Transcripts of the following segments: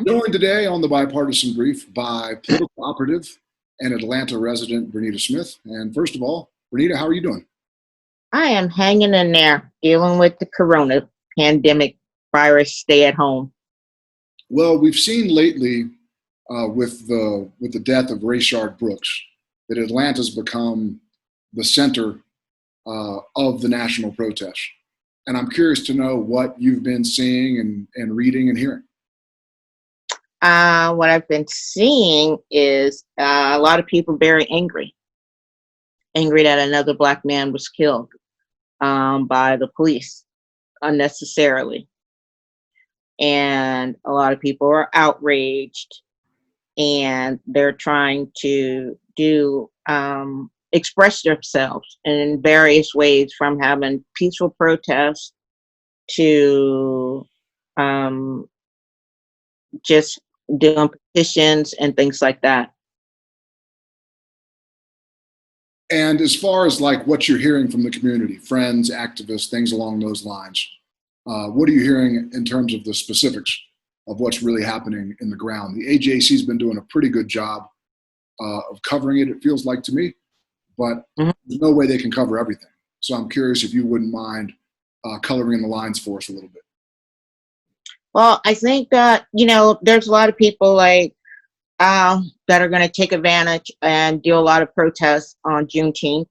Joined today on the Bipartisan Brief by political operative and Atlanta resident Bernita Smith. And first of all, Bernita, how are you doing? I am hanging in there, dealing with the corona pandemic virus, stay at home. Well, we've seen lately with the death of Rayshard Brooks that Atlanta's become the center of the national protest. And I'm curious to know what you've been seeing and reading and hearing. What I've been seeing is a lot of people very angry that another Black man was killed by the police unnecessarily. And a lot of people are outraged, and they're trying to express themselves in various ways, from having peaceful protests to just doing petitions and things like that. And as far as like what you're hearing from the community, friends, activists, things along those lines, what are you hearing in terms of the specifics of what's really happening in the ground? The AJC's been doing a pretty good job of covering it, it feels like to me, but there's no way they can cover everything. So I'm curious if you wouldn't mind coloring in the lines for us a little bit. Well, I think that, there's a lot of people that are going to take advantage and do a lot of protests on Juneteenth.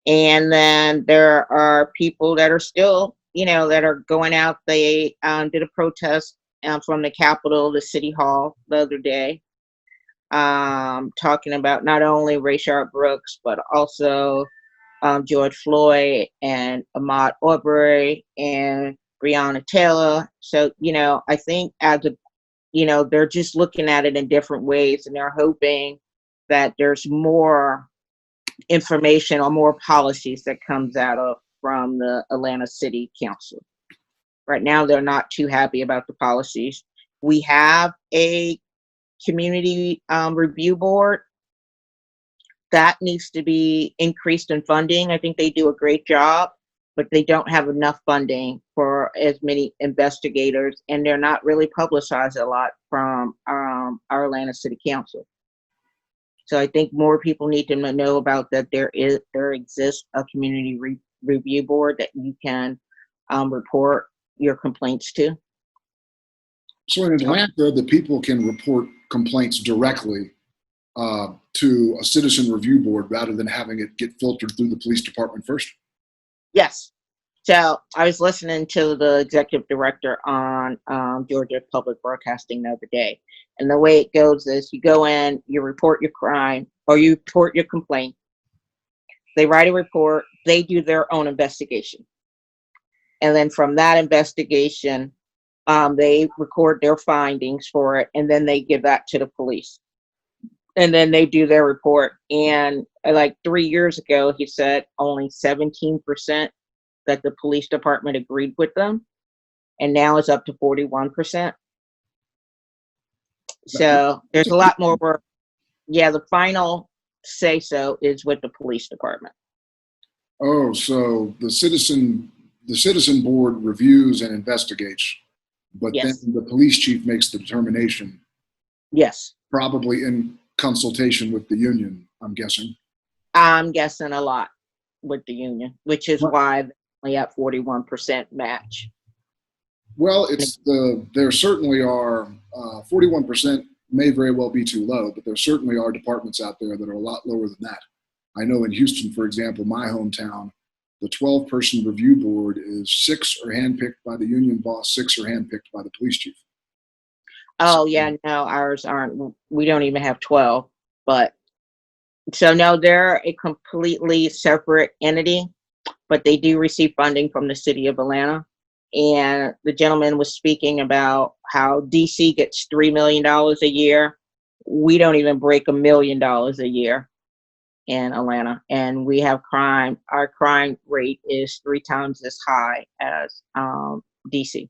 And then there are people that are still, that are going out. They did a protest from the Capitol to City Hall the other day, talking about not only Rayshard Brooks, but also George Floyd and Ahmaud Arbery and Breonna Taylor. So, I think they're just looking at it in different ways, and they're hoping that there's more information or more policies that comes out from the Atlanta City Council. Right now, they're not too happy about the policies. We have a community review board that needs to be increased in funding. I think they do a great job, but they don't have enough funding for as many investigators, and they're not really publicized a lot from our Atlanta City Council. So I think more people need to know about that. There exists a community review board that you can report your complaints to. So in Atlanta, the people can report complaints directly to a citizen review board rather than having it get filtered through the police department first? Yes. So I was listening to the executive director on Georgia Public Broadcasting the other day. And the way it goes is you go in, you report your crime, or you report your complaint. They write a report. They do their own investigation. And then from that investigation, they record their findings for it, and then they give that to the police. And then they do their report. And like 3 years ago, he said only 17% that the police department agreed with them. And now it's up to 41%. So there's a lot more work. Yeah, the final say so is with the police department. Oh, so the citizen board reviews and investigates, but Yes. then the police chief makes the determination. Yes. Probably in consultation with the union, I'm guessing. I'm guessing a lot with the union, which is why they're only at 41% match. Well, there certainly are 41% may very well be too low, but there certainly are departments out there that are a lot lower than that. I know in Houston, for example, my hometown, the 12-person review board is 6 are handpicked by the union boss, 6 are handpicked by the police chief. Oh, yeah, no, ours aren't. We don't even have 12. But so no, they're a completely separate entity, but they do receive funding from the city of Atlanta. And the gentleman was speaking about how DC gets $3 million a year. We don't even break $1 million a year in Atlanta. And we have crime. Our crime rate is 3 times as high as DC.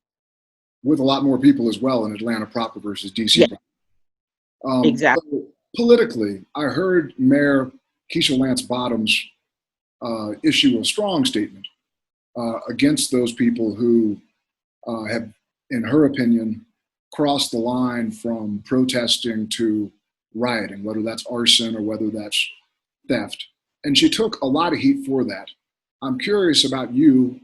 With a lot more people as well in Atlanta proper versus DC. Yeah. Exactly. So politically, I heard Mayor Keisha Lance Bottoms issue a strong statement against those people who have, in her opinion, cross the line from protesting to rioting, whether that's arson or whether that's theft. And she took a lot of heat for that. I'm curious about you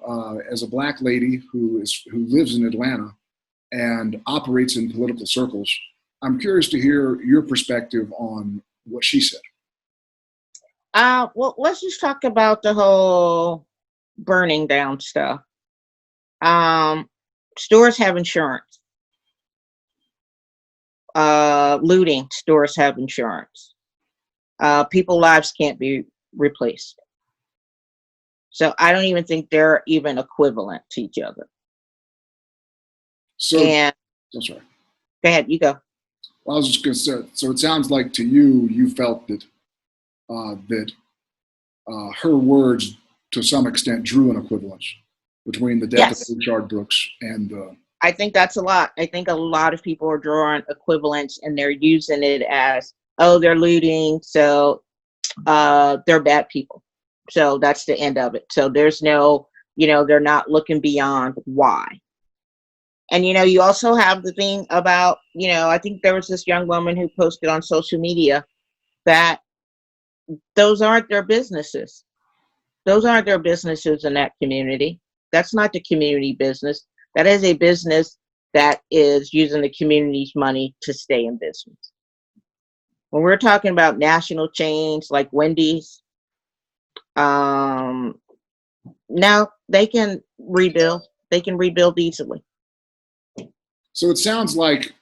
as a black lady who lives in Atlanta and operates in political circles. I'm curious to hear your perspective on what she said. Well, let's just talk about the whole burning down stuff. Stores have insurance. Looting, stores have insurance. People's lives can't be replaced. So I don't even think they're even equivalent to each other. So, And I'm sorry. go ahead, you go. Well, I was just going to say, so it sounds like to you, you felt that her words, to some extent, drew an equivalence between the death Yes. of Rayshard Brooks and I think that's a lot. I think a lot of people are drawing equivalence and they're using it as, oh, they're looting, so they're bad people. So that's the end of it. So there's no, they're not looking beyond why. And, you also have the thing about, I think there was this young woman who posted on social media that those aren't their businesses. Those aren't their businesses in that community. That's not the community business. That is a business that is using the community's money to stay in business. When we're talking about national chains like Wendy's, now they can rebuild. They can rebuild easily. So it sounds like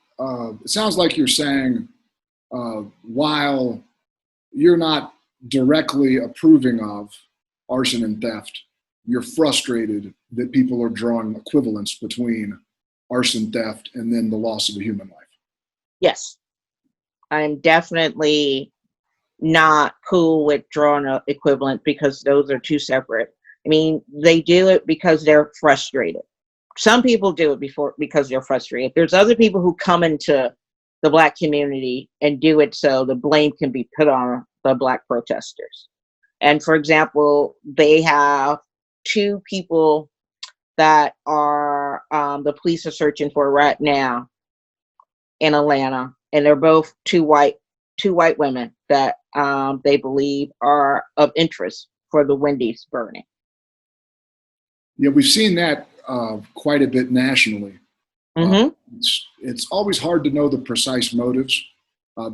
you're saying while you're not directly approving of arson and theft, you're frustrated that people are drawing equivalence between arson, theft, and then the loss of a human life. Yes, I'm definitely not cool with drawing an equivalent because those are two separate. I mean, they do it because they're frustrated. Some people do it because they're frustrated. There's other people who come into the Black community and do it so the blame can be put on the Black protesters. And for example, they have two people that are the police are searching for right now in Atlanta, and they're both two white women that they believe are of interest for the Wendy's burning. Yeah, we've seen that quite a bit nationally. Mm-hmm. It's always hard to know the precise motives.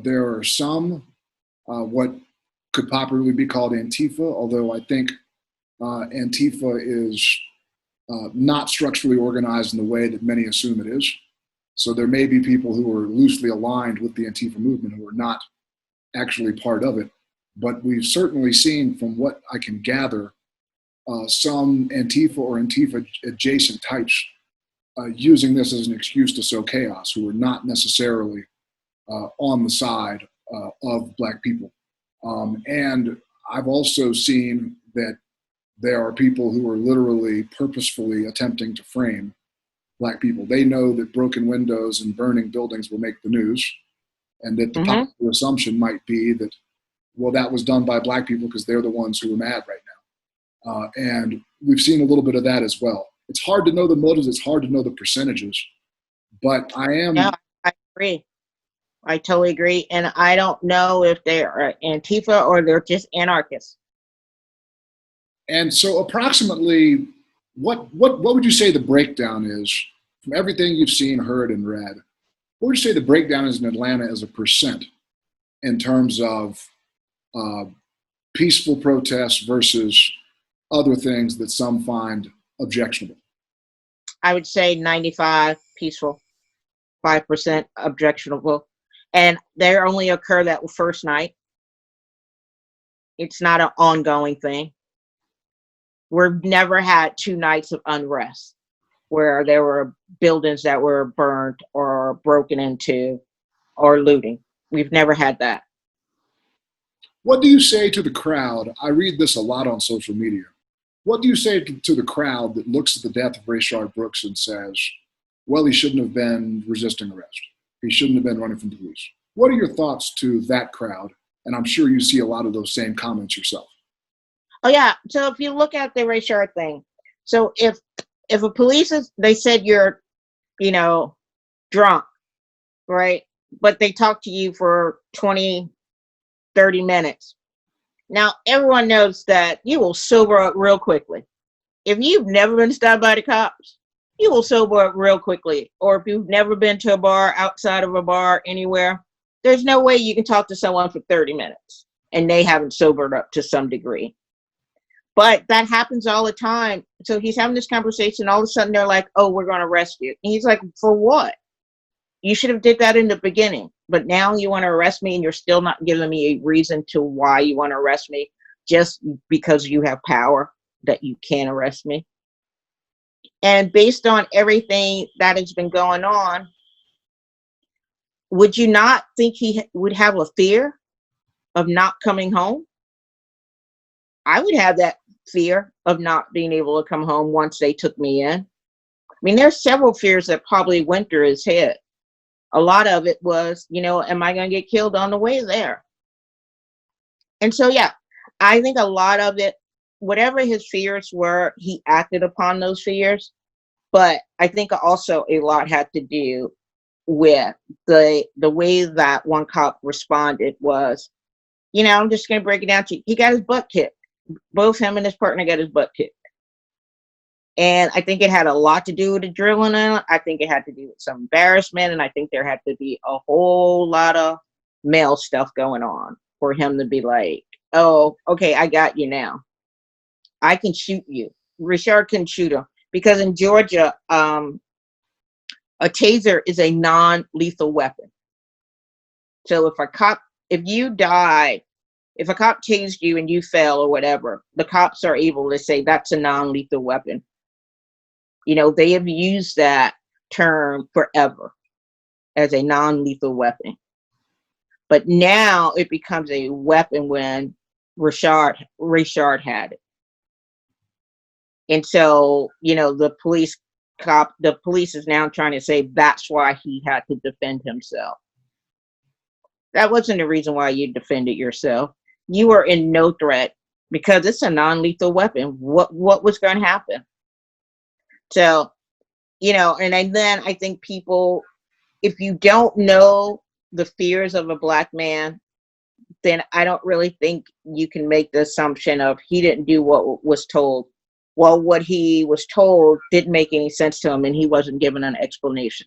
There are some what could popularly be called Antifa, although I think Antifa is not structurally organized in the way that many assume it is. So there may be people who are loosely aligned with the Antifa movement who are not actually part of it. But we've certainly seen, from what I can gather, some Antifa or Antifa adjacent types using this as an excuse to sow chaos, who are not necessarily on the side of Black people. And I've also seen that there are people who are literally purposefully attempting to frame Black people. They know that broken windows and burning buildings will make the news, and that the popular assumption might be that, well, that was done by Black people because they're the ones who are mad right now. And we've seen a little bit of that as well. It's hard to know the motives. It's hard to know the percentages. But Yeah, I agree. I totally agree. And I don't know if they are Antifa or they're just anarchists. And so approximately, what would you say the breakdown is from everything you've seen, heard, and read? What would you say the breakdown is in Atlanta as a percent in terms of peaceful protests versus other things that some find objectionable? I would say 95 peaceful, 5% objectionable. And they only occur that first night. It's not an ongoing thing. We've never had 2 nights of unrest where there were buildings that were burned or broken into or looting. We've never had that. What do you say to the crowd? I read this a lot on social media. What do you say to the crowd that looks at the death of Rayshard Brooks and says, well, he shouldn't have been resisting arrest. He shouldn't have been running from the police. What are your thoughts to that crowd? And I'm sure you see a lot of those same comments yourself. Oh yeah. So if you look at the Rayshard thing, so if a police they said you're, drunk, right? But they talk to you for 20, 30 minutes. Now, everyone knows that you will sober up real quickly. If you've never been stopped by the cops, you will sober up real quickly. Or if you've never been to a bar, outside of a bar, anywhere, there's no way you can talk to someone for 30 minutes and they haven't sobered up to some degree. But that happens all the time. So he's having this conversation. All of a sudden, they're like, "Oh, we're going to arrest you." And he's like, "For what? You should have did that in the beginning. But now you want to arrest me, and you're still not giving me a reason to why you want to arrest me, just because you have power that you can arrest me." And based on everything that has been going on, would you not think he would have a fear of not coming home? I would have that fear of not being able to come home once they took me in. I mean, there's several fears that probably went through his head. A lot of it was, am I going to get killed on the way there? And so, yeah, I think a lot of it, whatever his fears were, he acted upon those fears. But I think also a lot had to do with the way that one cop responded was, I'm just going to break it down to you. He got his butt kicked. Both him and his partner got his butt kicked. And I think it had a lot to do with adrenaline. I think it had to do with some embarrassment. And I think there had to be a whole lot of male stuff going on for him to be like, "Oh, okay, I got you now. I can shoot you." Rayshard couldn't shoot him because in Georgia, a taser is a non-lethal weapon. So if a cop tased you and you fell or whatever, the cops are able to say that's a non-lethal weapon. They have used that term forever as a non-lethal weapon. But now it becomes a weapon when Rayshard had it. And so, the police is now trying to say that's why he had to defend himself. That wasn't the reason why you defended yourself. You were in no threat because it's a non-lethal weapon. What was going to happen? So, and then I think people, if you don't know the fears of a Black man, then I don't really think you can make the assumption of he didn't do what was told. Well, what he was told didn't make any sense to him and he wasn't given an explanation.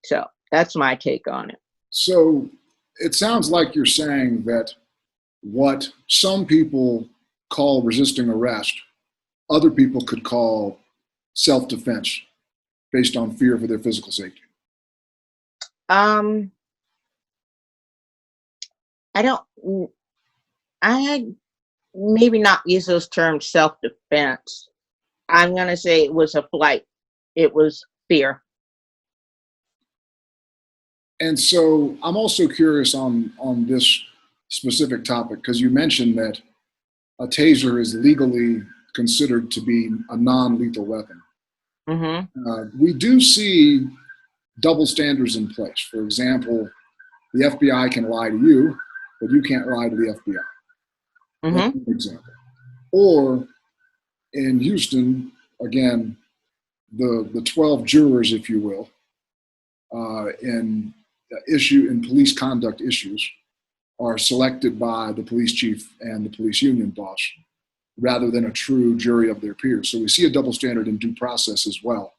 So that's my take on it. So it sounds like you're saying that what some people call resisting arrest, other people could call self-defense based on fear for their physical safety. I maybe not use those terms self-defense. I'm going to say it was a flight. It was fear. And so I'm also curious on this specific topic, because you mentioned that a taser is legally considered to be a non-lethal weapon. Mm-hmm. We do see double standards in place. For example, the FBI can lie to you, but you can't lie to the FBI. Mm-hmm. That's an example. Or in Houston, again, the 12 jurors, if you will, in police conduct issues are selected by the police chief and the police union boss rather than a true jury of their peers. So we see a double standard in due process as well.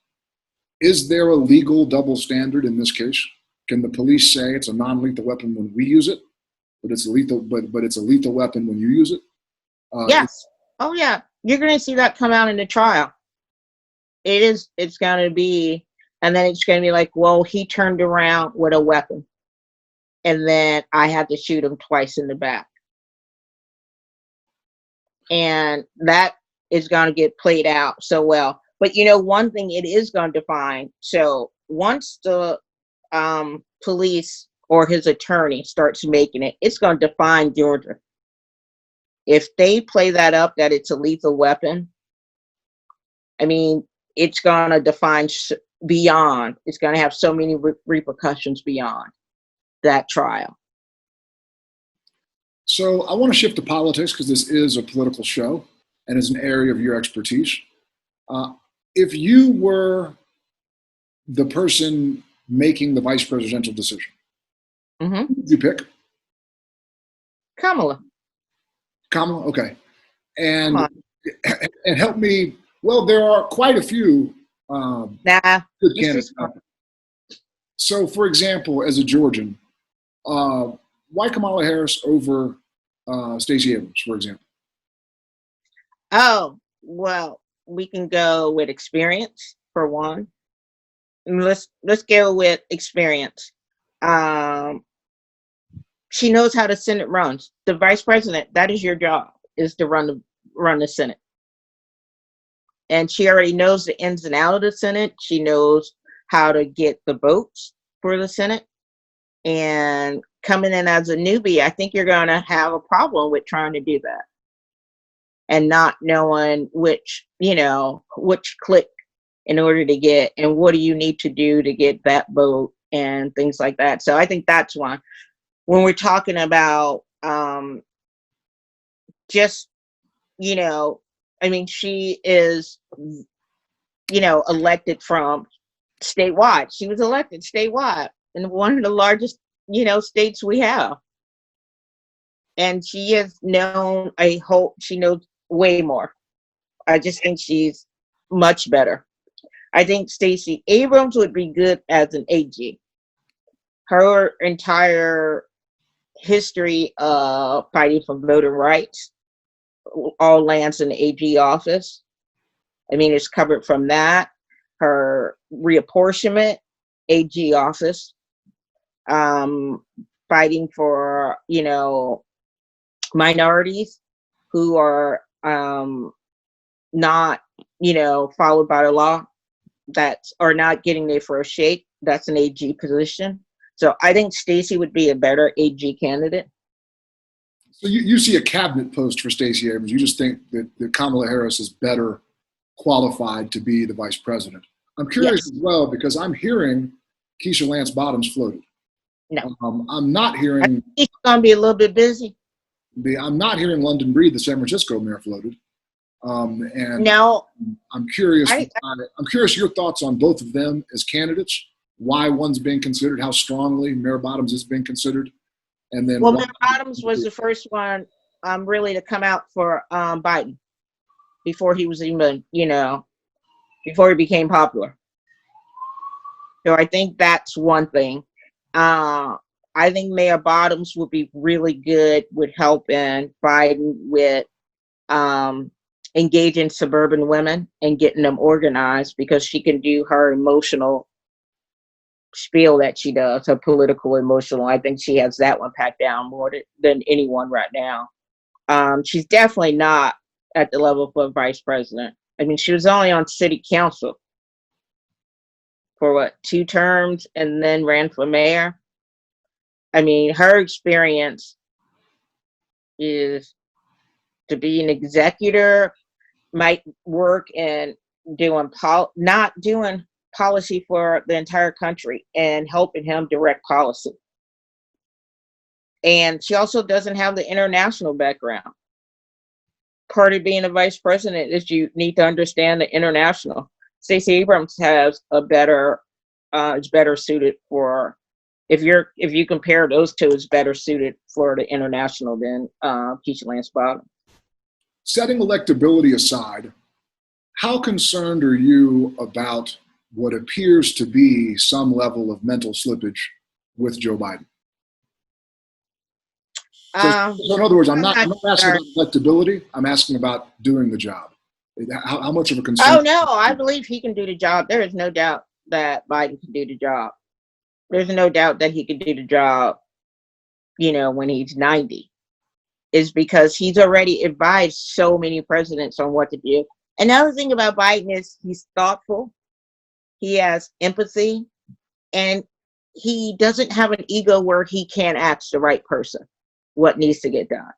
Is there a legal double standard in this case? Can the police say it's a non-lethal weapon when we use it, but it's a lethal weapon when you use it? Yes. Oh yeah. You're going to see that come out in the trial. It's going to be, and then it's going to be like, well, he turned around with a weapon and then I had to shoot him twice in the back. And that is going to get played out so well. But one thing it is going to define. So once the police or his attorney starts making it, it's going to define Georgia. If they play that up, that it's a lethal weapon, I mean, it's going to define beyond. It's going to have so many repercussions beyond that trial. So I want to shift to politics because this is a political show and is an area of your expertise. If you were the person making the vice presidential decision. Mm-hmm. Who did you pick? Kamala. Kamala? Okay. Come And on. help me. Well, there are quite a few Nah, good this candidates is out there. So, for example, as a Georgian, why Kamala Harris over Stacey Abrams, for example? Oh, well, we can go with experience for one. And let's go with experience. Um, she knows how the Senate runs. The vice president, that is your job, is to run the Senate. And she already knows the ins and outs of the Senate. She knows how to get the votes for the Senate. And coming in as a newbie, I think you're going to have a problem with trying to do that and not knowing which click in order to get, and what do you need to do to get that vote and things like that. So I think that's one. When we're talking about just, she is, elected from statewide. She was elected statewide in one of the largest, states we have. And she has known she knows way more. I just think she's much better. I think Stacey Abrams would be good as an AG. Her entire history of fighting for voting rights all lands in the AG office. It's covered from that. Her reapportionment, AG office. Fighting for, minorities who are not, followed by the law, that are not getting their first shake. That's an AG position. So I think Stacey would be a better AG candidate. So you see a cabinet post for Stacey Abrams. You just think that Kamala Harris is better qualified to be the vice president. I'm curious as well, because I'm hearing Keisha Lance Bottoms floated. No. I'm not hearing. She's going to be a little bit busy. I'm not hearing London Breed, the San Francisco mayor, floated. And no, I'm curious. I'm curious your thoughts on both of them as candidates. Why one's being considered, how strongly Mayor Bottoms is being considered, and then. Well, Mayor Bottoms was the first one, really to come out for Biden before he was even, before he became popular. So I think that's one thing. I think Mayor Bottoms would be really good with helping Biden with engaging suburban women and getting them organized, because she can do her emotional spiel that she does, her political emotional. I think she has that one packed down more than anyone right now. She's definitely not at the level for vice president. She was only on city council for 2 terms and then ran for mayor. Her experience is to be an executor, might work in not doing policy for the entire country and helping him direct policy. And she also doesn't have the international background. Part of being a vice president is you need to understand the international. Stacey Abrams has is better suited for, if you compare those two, is better suited for the international than Keisha Lance Bottoms. Setting electability aside, how concerned are you about what appears to be some level of mental slippage with Joe Biden? So in other words, I'm not asking about electability. I'm asking about doing the job. How much of a concern? Oh, no, I believe he can do the job. There is no doubt that Biden can do the job. There's no doubt that he can do the job, when he's 90. Is because he's already advised so many presidents on what to do. Another thing about Biden is he's thoughtful. He has empathy, and he doesn't have an ego where he can't ask the right person what needs to get done.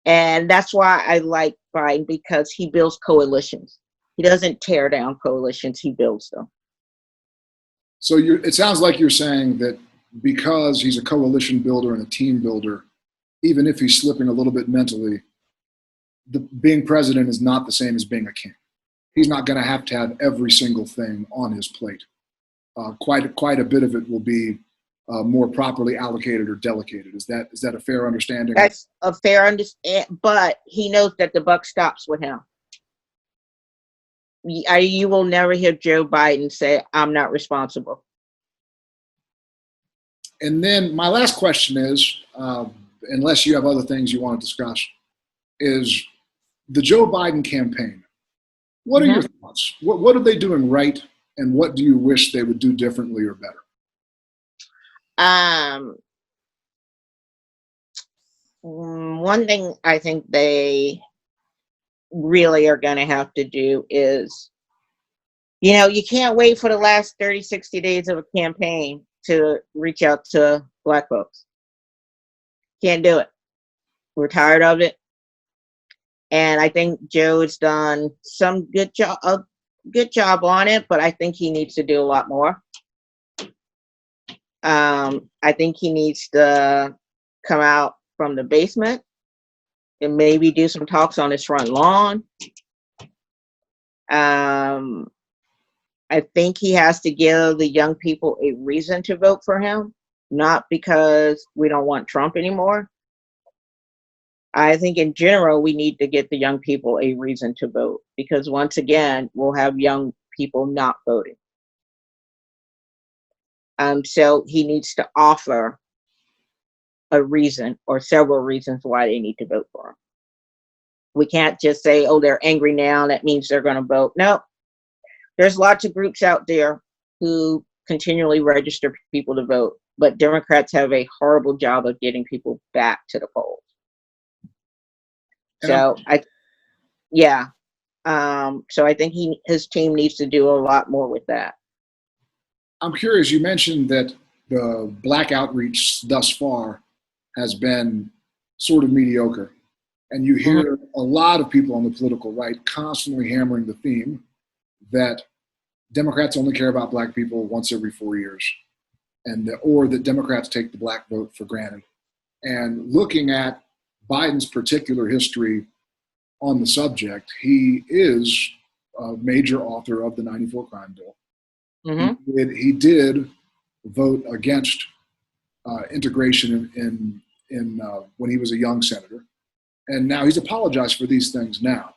And that's why I like Biden, because he builds coalitions. He doesn't tear down coalitions, he builds them. So it sounds like you're saying that because he's a coalition builder and a team builder, even if he's slipping a little bit mentally, being president is not the same as being a king. He's not going to have every single thing on his plate. quite a bit of it will be more properly allocated or delegated. Is that a fair understanding? That's a fair understanding, but he knows that the buck stops with him. You will never hear Joe Biden say, "I'm not responsible." And then my last question is, unless you have other things you want to discuss, is the Joe Biden campaign. What are your thoughts? What are they doing right, and what do you wish they would do differently or better? One thing I think they really are going to have to do is, you can't wait for the last 30, 60 days of a campaign to reach out to Black folks. Can't do it. We're tired of it. And I think Joe has done some good job on it, but I think he needs to do a lot more. I think he needs to come out from the basement and maybe do some talks on his front lawn. I think he has to give the young people a reason to vote for him, not because we don't want Trump anymore. I think in general, we need to get the young people a reason to vote, because once again, we'll have young people not voting. So he needs to offer a reason or several reasons why they need to vote for him. We can't just say, oh, they're angry now, that means they're going to vote. No, there's lots of groups out there who continually register people to vote, but Democrats have a horrible job of getting people back to the polls. So so I think his team needs to do a lot more with that. I'm curious, you mentioned that the Black outreach thus far has been sort of mediocre. And you hear a lot of people on the political right constantly hammering the theme that Democrats only care about Black people once every 4 years, or that Democrats take the Black vote for granted. And looking at Biden's particular history on the subject, he is a major author of the '94 crime bill. He did vote against integration in when he was a young senator, and now he's apologized for these things now.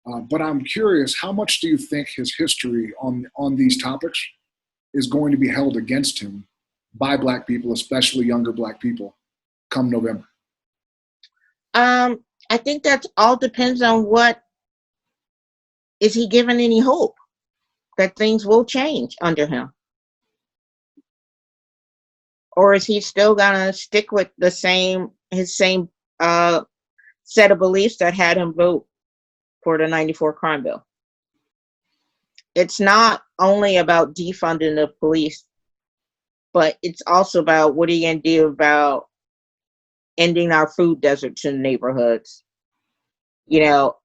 But I'm curious, how much do you think his history on these topics is going to be held against him by Black people, especially younger Black people, come November? I think that all depends on is he given any hope that things will change under him? Or is he still gonna stick with his same set of beliefs that had him vote for the '94 crime bill? It's not only about defunding the police, but it's also about what are you gonna do about ending our food deserts in neighborhoods,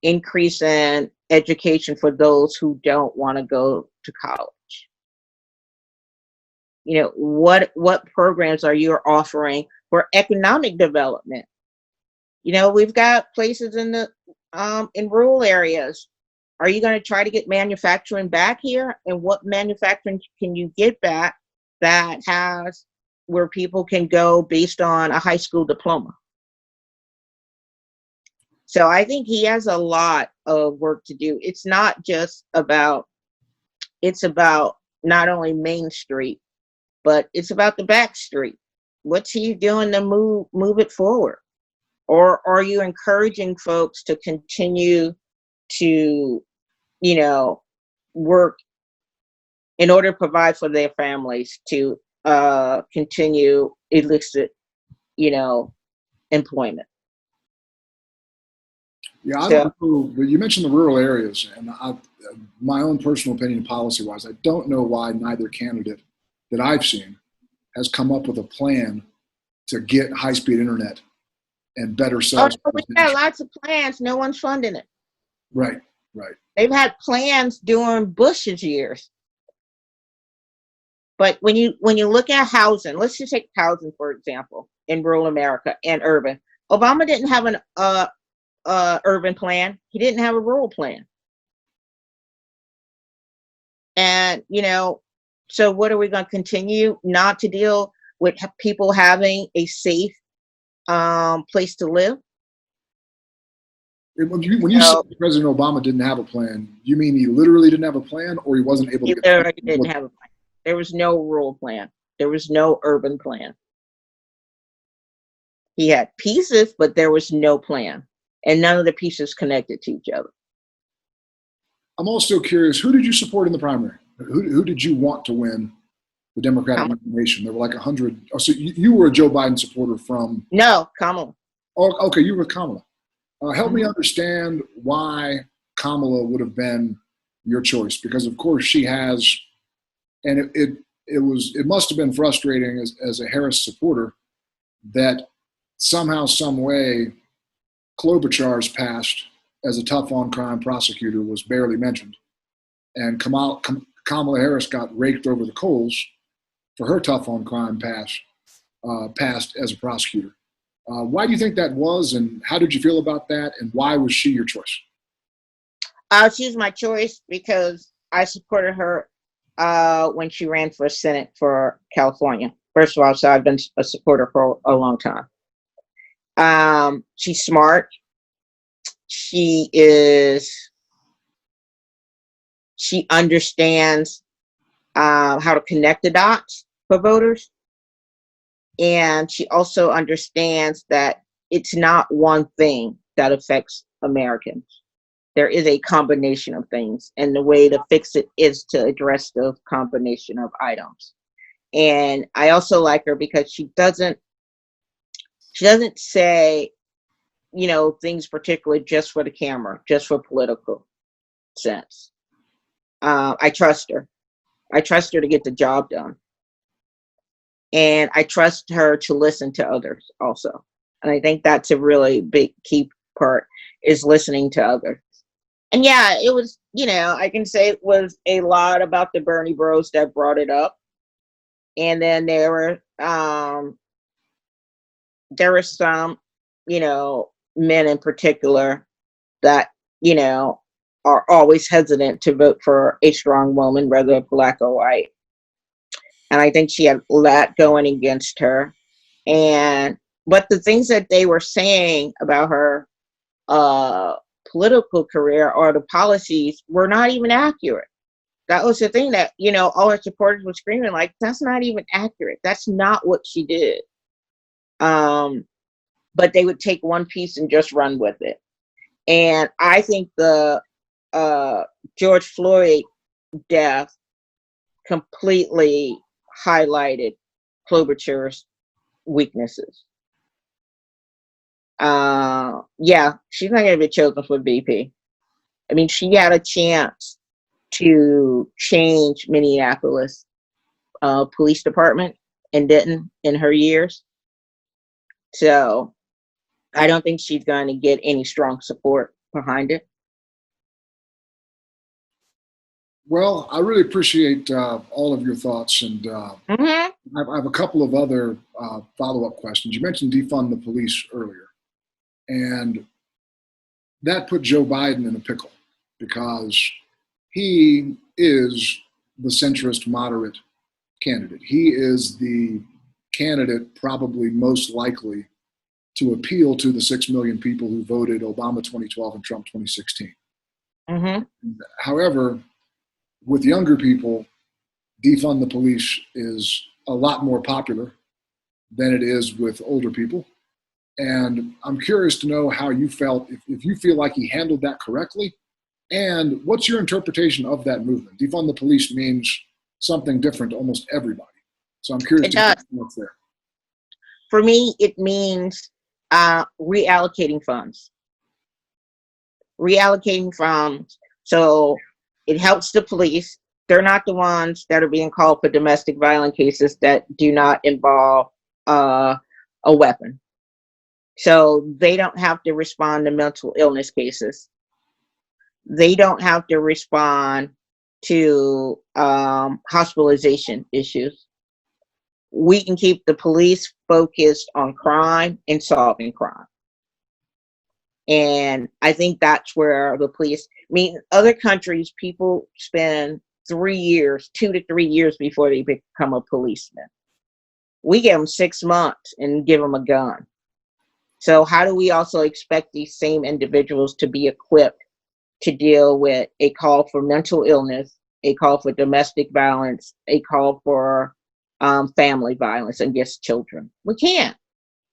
increasing education for those who don't want to go to college. What programs are you offering for economic development? We've got places in rural areas. Are you going to try to get manufacturing back here? And what manufacturing can you get back that has where people can go based on a high school diploma? So I think he has a lot of work to do. It's about not only Main Street, but it's about the back street. What's he doing to move it forward? Or are you encouraging folks to continue to, work in order to provide for their families, to continue illicit, employment? Yeah, I don't know, but you mentioned the rural areas, and my own personal opinion, policy-wise, I don't know why neither candidate that I've seen has come up with a plan to get high-speed internet and better cell. Oh, we got lots of plans. No one's funding it. Right. They've had plans during Bush's years. But when you look at housing, let's just take housing, for example, in rural America and urban. Obama didn't have an urban plan. He didn't have a rural plan. And, So what are we going to continue not to deal with people having a safe place to live? When you say So President Obama didn't have a plan, you mean he literally didn't have a plan, or he wasn't able to he get literally didn't what? have a plan. There was no rural plan. There was no urban plan. He had pieces, but there was no plan. And none of the pieces connected to each other. I'm also curious, who did you support in the primary? Who did you want to win the Democratic Kamala. nomination? There were like 100. Oh, so you were a Joe Biden supporter from. No, Kamala. Oh, okay, you were Kamala. Help me Mhm. understand why Kamala would have been your choice, because of course she has, and it must have been frustrating as a Harris supporter that somehow, some way, Klobuchar's past as a tough on crime prosecutor was barely mentioned, and Kamala Harris got raked over the coals for her tough on crime past as a prosecutor. Why do you think that was, and how did you feel about that, and why was she your choice? She was my choice because I supported her when she ran for Senate for California. First of all, so I've been a supporter for a long time. She's smart. She understands how to connect the dots for voters. And she also understands that it's not one thing that affects Americans. There is a combination of things, and the way to fix it is to address the combination of items. And I also like her because she doesn't say, things particularly just for the camera, just for political sense. I trust her. I trust her to get the job done. And I trust her to listen to others also. And I think that's a really big key part, is listening to others. And yeah, it was, I can say it was a lot about the Bernie bros that brought it up. And then there were some, men in particular that, are always hesitant to vote for a strong woman, whether black or white. And I think she had that going against her. But the things that they were saying about her political career or the policies were not even accurate. That was the thing that, all her supporters were screaming, like, that's not even accurate. That's not what she did. But they would take one piece and just run with it. And I think the George Floyd death completely highlighted Klobuchar's weaknesses. Yeah, she's not going to be chosen for VP. I mean, she had a chance to change Minneapolis police department and didn't in her years. So I don't think she's going to get any strong support behind it. Well, I really appreciate all of your thoughts, and I have a couple of other follow-up questions. You mentioned defund the police earlier, and that put Joe Biden in a pickle because he is the centrist moderate candidate. He is the candidate probably most likely to appeal to the 6 million people who voted Obama 2012 and Trump 2016. However, with younger people, defund the police is a lot more popular than it is with older people. And I'm curious to know how you felt, if you feel like he handled that correctly, and what's your interpretation of that movement? Defund the police means something different to almost everybody. So I'm curious to hear what's there. For me, it means reallocating funds. Reallocating funds. So it helps the police. They're not the ones that are being called for domestic violence cases that do not involve a weapon. So they don't have to respond to mental illness cases. They don't have to respond to hospitalization issues. We can keep the police focused on crime and solving crime. And I think that's where the police, other countries, people spend 3 years, 2 to 3 years before they become a policeman. We give them 6 months and give them a gun. So how do we also expect these same individuals to be equipped to deal with a call for mental illness, a call for domestic violence, a call for family violence against children? We can't.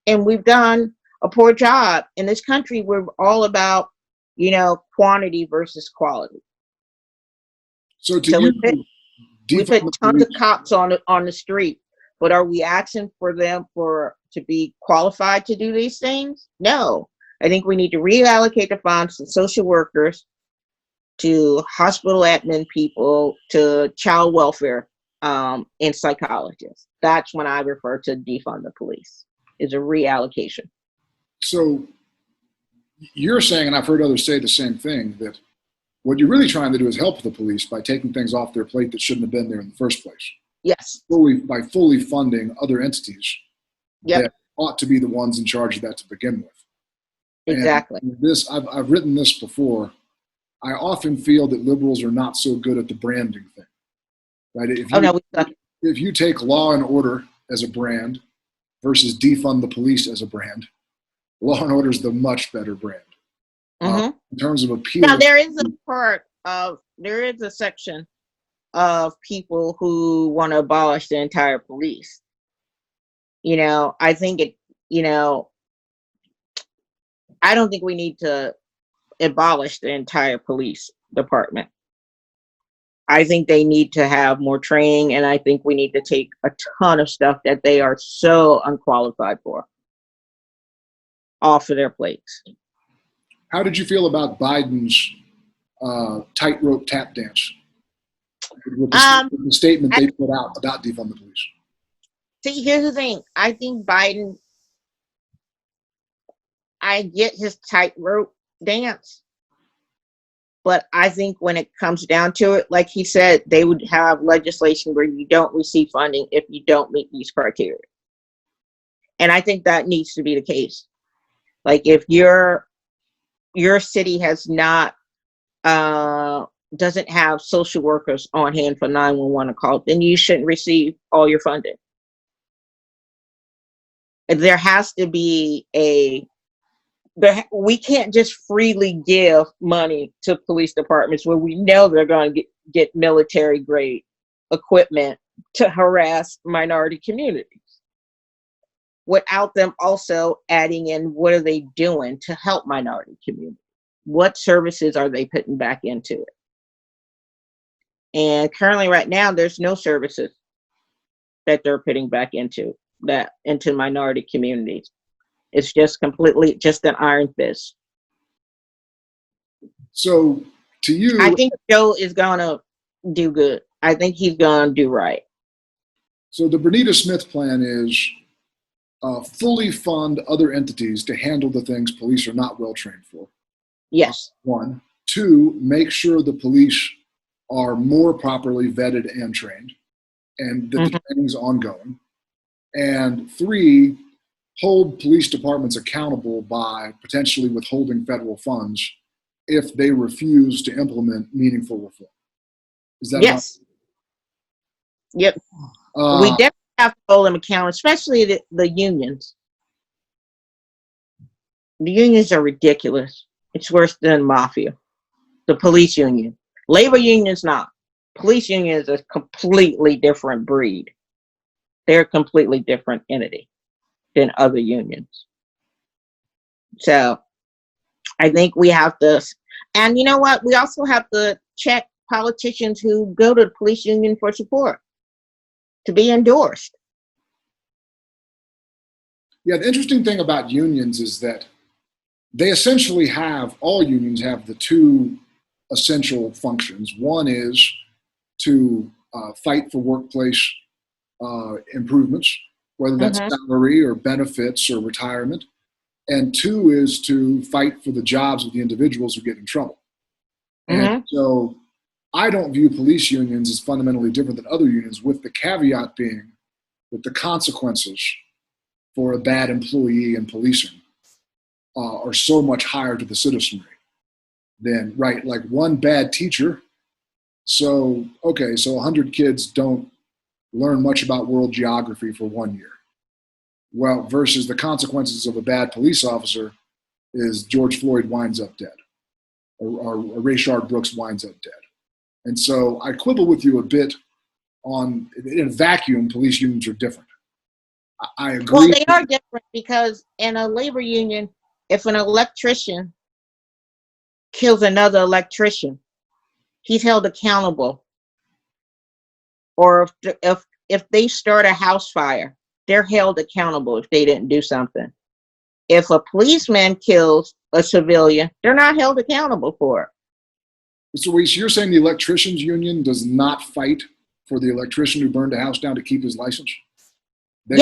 And we've done a poor job. In this country, we're all about, quantity versus quality. So to So you, we put defund the tons of police, cops on the street, but are we asking for them to be qualified to do these things? No. I think we need to reallocate the funds to social workers, to hospital admin people, to child welfare, and psychologists. That's when I refer to defund the police, is a reallocation. so you're saying, and I've heard others say the same thing, that what you're really trying to do is help the police by taking things off their plate that shouldn't have been there in the first place. Yes. By fully funding other entities Yep. that ought to be the ones in charge of that to begin with. Exactly. And I've written this before. I often feel that liberals are not so good at the branding thing, right? If you take law and order as a brand versus defund the police as a brand, law and order is the much better brand. In terms of appeal. Now there is a section of people who want to abolish the entire police. I think I don't think we need to abolish the entire police department. I think they need to have more training, and I think we need to take a ton of stuff that they are so unqualified for off of their plates. How did you feel about Biden's tightrope tap dance with the statement they put out about defund the police? See, here's the thing. I think Biden, I get his tightrope dance, but I think when it comes down to it, like he said, they would have legislation where you don't receive funding if you don't meet these criteria. And I think that needs to be the case. Like if your city has not, doesn't have social workers on hand for 911 call, then you shouldn't receive all your funding. There has to be we can't just freely give money to police departments where we know they're going to get military grade equipment to harass minority communities without them also adding in what are they doing to help minority communities. What services are they putting back into it? And currently right now, there's no services that they're putting back into minority communities. It's just completely just an iron fist. So to you, I think Joe is gonna do good. I think he's gonna do right. So the Bernita Smith plan is fully fund other entities to handle the things police are not well trained for. Yes. 1. 2, make sure the police are more properly vetted and trained, and that the training is ongoing. And 3, hold police departments accountable by potentially withholding federal funds if they refuse to implement meaningful reform. Is that yes? Right? Yep. We definitely have to hold them accountable, especially the unions. The unions are ridiculous. It's worse than mafia. The police union. Labor union's not. Police union is a completely different breed. They're a completely different entity than other unions. So I think we have to, and you know what? We also have to check politicians who go to the police union for support to be endorsed. Yeah, the interesting thing about unions is that they essentially all unions have the 2 essential functions. One is to fight for workplace improvements, whether that's salary or benefits or retirement. And 2 is to fight for the jobs of the individuals who get in trouble. And so I don't view police unions as fundamentally different than other unions, with the caveat being that the consequences for a bad employee in policing are so much higher to the citizenry than, right, like one bad teacher So, okay, so 100 kids don't learn much about world geography for 1 year. Well, versus the consequences of a bad police officer is George Floyd winds up dead, or Rayshard Brooks winds up dead. And so I quibble with you a bit on, in a vacuum, police unions are different. I agree. Well, they are different because in a labor union, if an electrician kills another electrician, he's held accountable. Or if they start a house fire, they're held accountable if they didn't do something. If a policeman kills a civilian, they're not held accountable for it. So you're saying the electricians union does not fight for the electrician who burned a house down to keep his license? They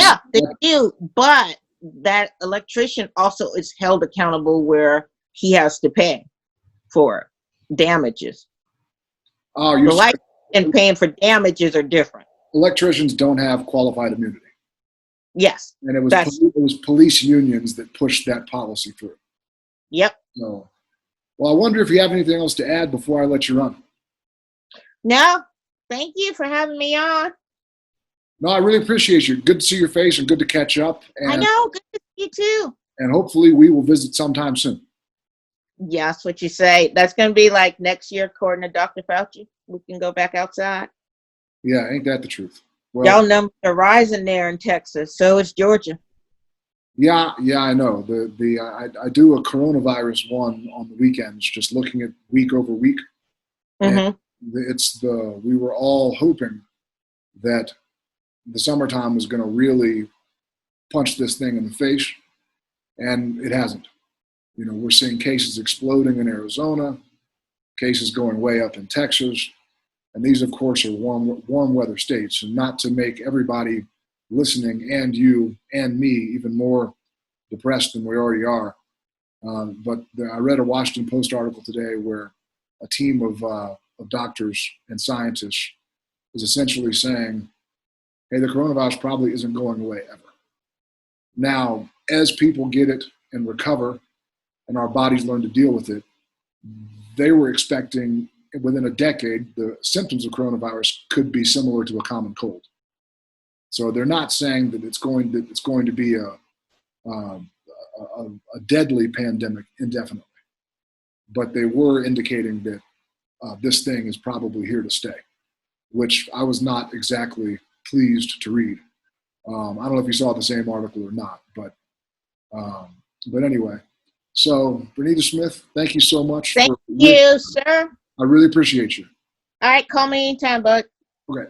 do, but that electrician also is held accountable where he has to pay for damages. Oh, you're saying and paying for damages are different. Electricians don't have qualified immunity. Yes. And it was police unions that pushed that policy through. Yep. So, well, I wonder if you have anything else to add before I let you run. No, thank you for having me on. No, I really appreciate you. Good to see your face and good to catch up. And, I know, good to see you too. And hopefully we will visit sometime soon. Yeah, that's what you say. That's going to be like next year, according to Dr. Fauci. We can go back outside. Yeah, ain't that the truth? Well, y'all numbers are rising there in Texas. So is Georgia. Yeah, I know. I do a coronavirus one on the weekends, just looking at week over week. Mm-hmm. We were all hoping that the summertime was going to really punch this thing in the face, and it hasn't. You know, we're seeing cases exploding in Arizona, cases going way up in Texas, and these, of course, are warm weather states. And not to make everybody listening and you and me even more depressed than we already are, but I read a Washington Post article today where a team of doctors and scientists is essentially saying, hey, the coronavirus probably isn't going away ever. Now, as people get it and recover and our bodies learn to deal with it, they were expecting within a decade, the symptoms of coronavirus could be similar to a common cold. So they're not saying that it's going to be a deadly pandemic indefinitely, but they were indicating that this thing is probably here to stay, which I was not exactly pleased to read. I don't know if you saw the same article or not, but anyway. So, Bernita Smith, thank you so much. Thank you, sir. I really appreciate you. All right, call me anytime, bud. Okay.